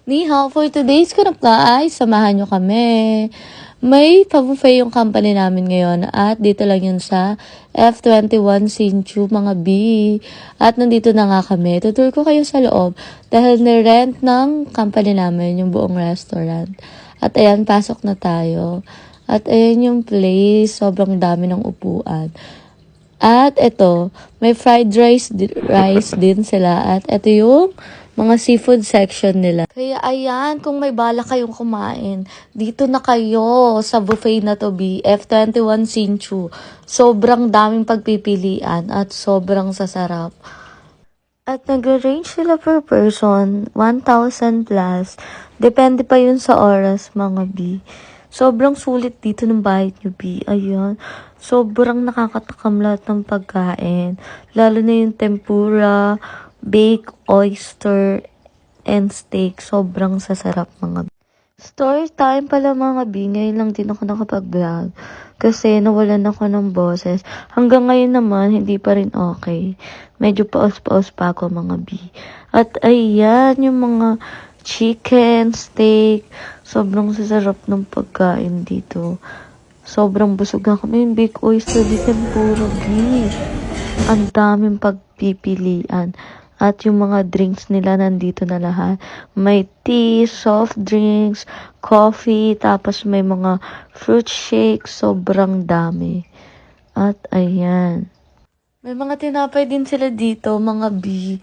Ni hao, for today's ganap nga ay samahan nyo kami. May pa-buffet yung company namin ngayon at dito lang yun sa F21 Sinchu, mga B. At nandito na nga kami. Tutur ko kayo sa loob dahil nirent ng company namin yung buong restaurant. At ayan, pasok na tayo. At ayan yung place, sobrang dami ng upuan. At ito, may fried rice din sila. At ito yung mga seafood section nila. Kaya ayan, kung may bala kayong kumain, dito na kayo sa buffet na to, F21 Sinchu. Sobrang daming pagpipilian at sobrang sasarap. At nag-range sila per person, 1,000 plus. Depende pa yun sa oras, mga B. Sobrang sulit dito ng bayad nyo, B. Ayan. Sobrang nakakatakam lahat ng pagkain. Lalo na yung tempura, bake, oyster, and steak. Sobrang sasarap, mga B. Story time pala, mga B. Ngayon lang din ako nakapag-vlog. Kasi nawalan ako ng boses. Hanggang ngayon naman, hindi pa rin okay. Medyo paos-paos pa ako, mga B. At ayan, yung mga chicken, steak. Sobrang sasarap ng pagkain dito. Sobrang busog na kami. Yung bake oyster, di tempura, B. Ang daming pagpipilian. At yung mga drinks nila nandito na lahat. May tea, soft drinks, coffee, tapos may mga fruit shakes. Sobrang dami. At ayan. May mga tinapay din sila dito, mga B.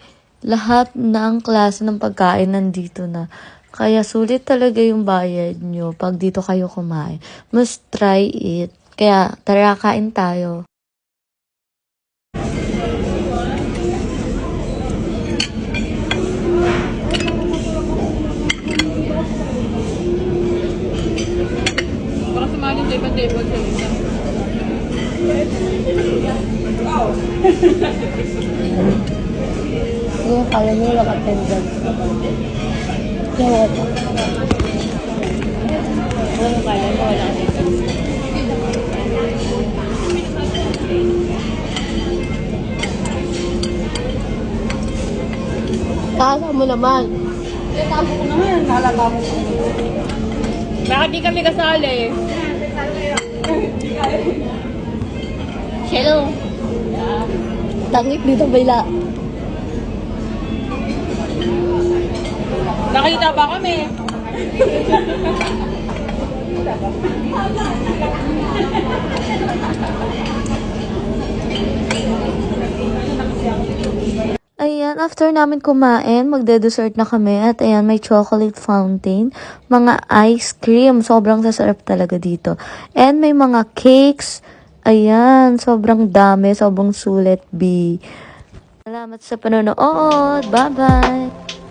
Lahat ng klase ng pagkain nandito na. Kaya sulit talaga yung bayad nyo pag dito kayo kumain. Must try it. Kaya tara, kain tayo. Baka sumali sa ibang table sa isa. Yung kala nyo lang attendance. Kaya ito. Ano kala mo wala attendance? Kala mo naman. Tabo ko naman. Halata mo. Bakit di kami kasali? Hello. Tangik dito, Bayla. Nakita ba kami? Ayan, after namin kumain, magde-dessert na kami. At ayan, may chocolate fountain, mga ice cream. Sobrang sasarap talaga dito. And may mga cakes. Ayan, sobrang dami, sobrang sulit, B. Salamat sa panonood. Bye-bye!